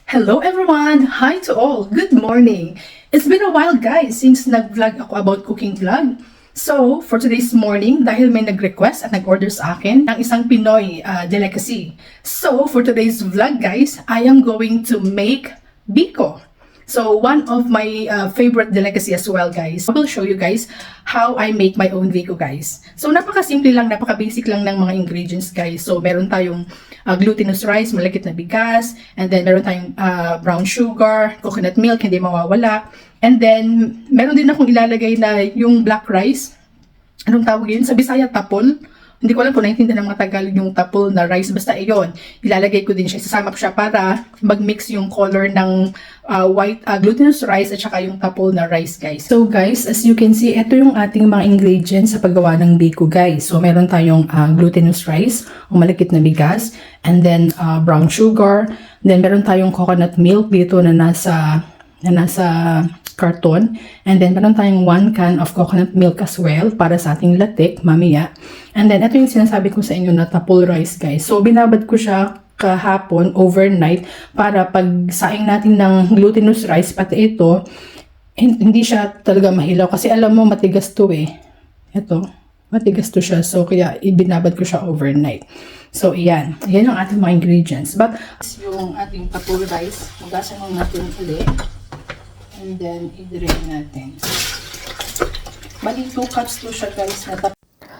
Hello everyone! Hi to all! Good morning! It's been a while guys since nag-vlog ako about cooking vlog. So, for today's morning, dahil may nag-request at nag-order sa akin ng isang Pinoy delicacy. So, for today's vlog guys, I am going to make biko. So, one of my favorite delicacy as well guys. I will show you guys how I make my own biko guys. So, napaka-simple lang, napaka-basic lang ng mga ingredients guys. So, meron tayong glutinous rice, malagkit na bigas, and then meron tayong brown sugar, coconut milk, hindi mawawala. And then, meron din akong ilalagay na yung black rice. Anong tawag yun? Sa Bisaya, tapol. Hindi ko alam kung naintindihan ng mga Tagalog yung tapol na rice. Basta iyon, ilalagay ko din siya. Isasama ko siya para mag-mix yung color ng white glutinous rice at saka yung tapol na rice, guys. So, guys, as you can see, ito yung ating mga ingredients sa paggawa ng biko, guys. So, meron tayong glutinous rice o malagkit na bigas, and then brown sugar. Then, meron tayong coconut milk dito na nasa karton. And then, meron tayong 1 can of coconut milk as well para sa ating latik, mamaya. And then, ito yung sinasabi ko sa inyo na tapol rice, guys. So, binabad ko siya kahapon, overnight, para pag saing natin ng glutinous rice, pati ito, hindi siya talaga mahilaw. Kasi alam mo, matigas to eh. Ito, matigas to siya. So, kaya ibinabad ko siya overnight. So, iyan. Iyan ang ating mga ingredients. But, yung ating tapol rice, magasan lang natin ulit. And then, i-drain natin. Bali, 2 cups to siya, guys.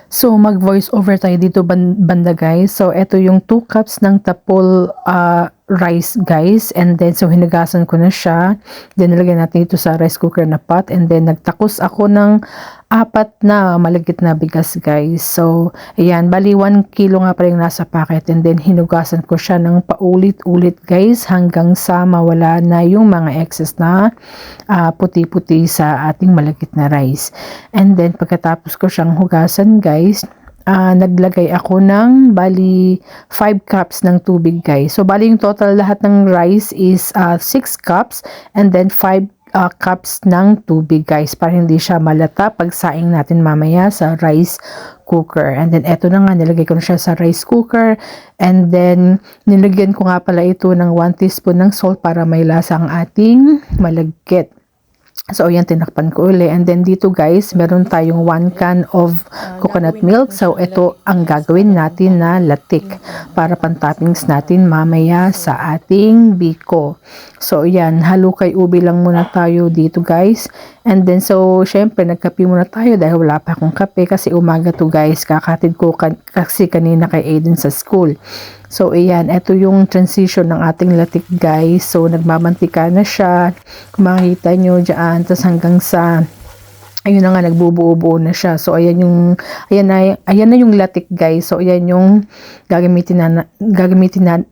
So, mag-voice over tayo dito banda, guys. So, ito yung 2 cups ng tapol rice, guys. And then, so, hinugasan ko na siya. Then, nilagay natin ito sa rice cooker na pot. And then, nagtakos ako ng 4 na malagkit na bigas, guys. So, ayan. Bali, 1 kilo nga pa rin nasa packet. And then, hinugasan ko siya ng paulit-ulit, guys. Hanggang sa mawala na yung mga excess na puti-puti sa ating malagkit na rice. And then, pagkatapos ko siyang hugasan, guys, naglagay ako ng bali 5 cups ng tubig, guys. So, bali yung total lahat ng rice is 6 cups and then 5 cups ng tubig, guys, para hindi siya malata pag saing natin mamaya sa rice cooker. And then, eto na nga, nilagay ko na siya sa rice cooker. And then, nilagyan ko nga pala ito ng 1 teaspoon ng salt para may lasa ang ating malagkit. So, ayan, tinakpan ko uli. And then, dito guys, meron tayong 1 can of coconut milk. So, ito ang gagawin natin na latik para pan-toppings natin mamaya sa ating biko. So, ayan, halukay ubi lang muna tayo dito guys. And then, so, syempre, nagkape muna tayo dahil wala pa akong kape kasi umaga to guys. Kakatid ko kasi kanina kay Aiden sa school. So, ayan, ito yung transition ng ating latik, guys. So, nagmamantika na siya. Kung makikita nyo dyan, tapos hanggang sa, ayun na nga, nagbubuo-buo na siya. So, ayan na yung latik, guys. So, ayan yung gagamitin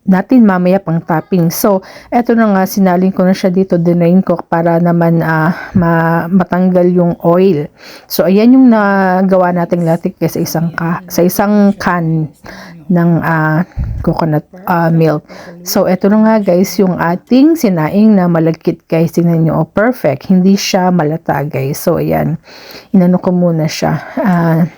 natin mamaya pang topping. So, eto na nga, sinalin ko na siya dito, dinain ko para naman matanggal yung oil. So, ayan yung nagawa nating latik sa isang can ng coconut milk. So, eto na nga guys, yung ating sinaing na malagkit, guys. Tingnan nyo, perfect. Hindi siya malata, guys. So, ayan. Inano ko muna siya.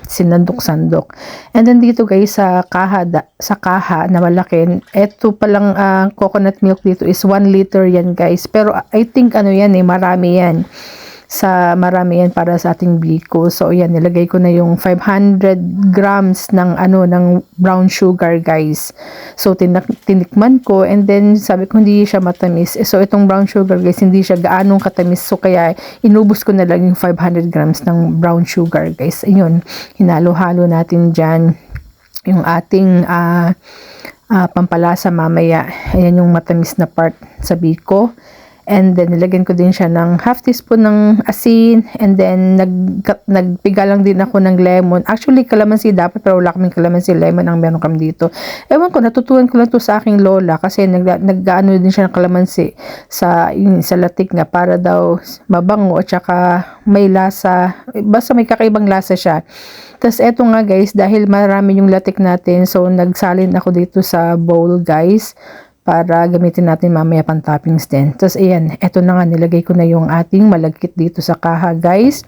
Sinandok-sandok. And then dito guys, sa kaha na malaki, eto palang coconut milk dito is 1 liter yan, guys. Pero I think marami yan. Marami yan para sa ating biko. So, ayan, nilagay ko na yung 500 grams ng brown sugar, guys. So, tinikman ko, and then, sabi ko, hindi siya matamis. So, itong brown sugar, guys, hindi siya gaanong katamis. So, kaya, inubos ko na lang yung 500 grams ng brown sugar, guys. Ayun, hinalo-halo natin dyan yung ating pampalasa mamaya. Ayan yung matamis na part sa biko. And then, nilagyan ko din siya ng half teaspoon ng asin. And then, nagpiga lang din ako ng lemon. Actually, kalamansi dapat, pero wala kaming kalamansi, lemon ang meron kami dito. Ewan ko, natutuhan ko lang to sa aking lola kasi nag-ano din siya ng kalamansi sa latik nga para daw mabango at saka may lasa. Basta may kakaibang lasa siya. Tapos, eto nga guys, dahil marami yung latik natin, so nagsalin ako dito sa bowl, guys, para gamitin natin mamaya pang toppings din. Tapos, ayan, eto na nga, nilagay ko na yung ating malagkit dito sa kaha, guys.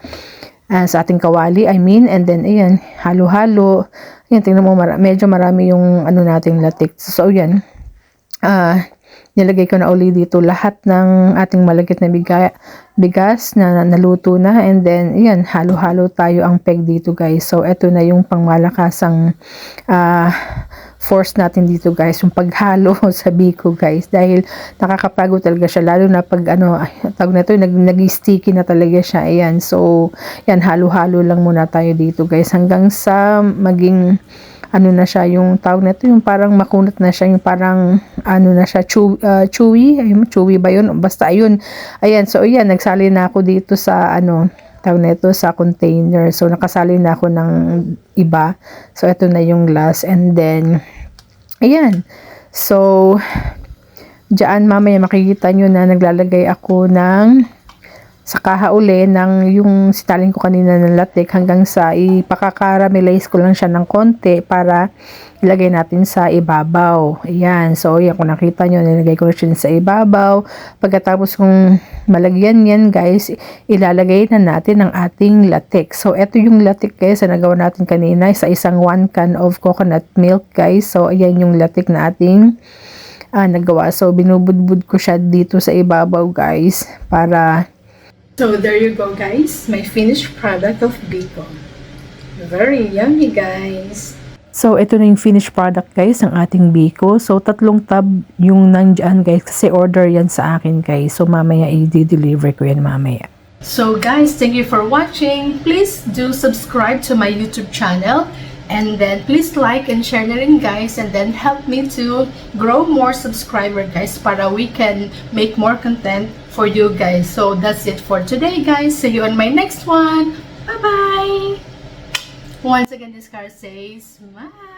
Sa ating kawali, I mean. And then, ayan, halo-halo. Ayan, tingnan mo, medyo marami yung nating latik. So, ayan. nilagay ko na uli dito lahat ng ating malagkit na bigas na naluto na, and then yan, halo-halo tayo ang peg dito guys. So eto na yung pangmalakasang force natin dito guys, yung paghalo sa biko guys, dahil nakakapagod talaga siya, lalo na pag tawag na to, nag-sticky na talaga siya. Ayan, so yan, halo-halo lang muna tayo dito guys hanggang sa maging na siya, yung tawag na to, yung parang makunat na siya, yung parang na siya, chewy, chewy ba yun? Basta ayun. Ayan, so ayan, nagsali na ako dito sa tawag na ito, sa container. So nakasali na ako ng iba. So ito na yung last, and then ayan. So diyan mamaya makikita nyo na naglalagay ako ng sa kaha uli ng yung sitalin ko kanina ng latik, hanggang sa ipakakaramelize ko lang siya ng konti para ilagay natin sa ibabaw. Ayan, so yan, kung nakita nyo, nilagay ko na siya sa ibabaw. Pagkatapos kung malagyan yan guys, ilalagay na natin ang ating latik. So ito yung latik guys na nagawa natin kanina sa isang 1 can of coconut milk guys. So ayan yung latik na ating nagawa. So binubudbud ko siya dito sa ibabaw guys para... So there you go guys, my finished product of biko. Very yummy guys. So ito na yung finished product guys ng ating biko. So 3 tub yung nandiyan guys, kasi order yan sa akin guys. So mamaya i-deliver ko yan mamaya. So guys, thank you for watching. Please do subscribe to my YouTube channel. And then please like and share na rin guys, and then help me to grow more subscriber guys, para we can make more content for you guys. So that's it for today guys. See you on my next one. Bye bye. Once again, this card says smile.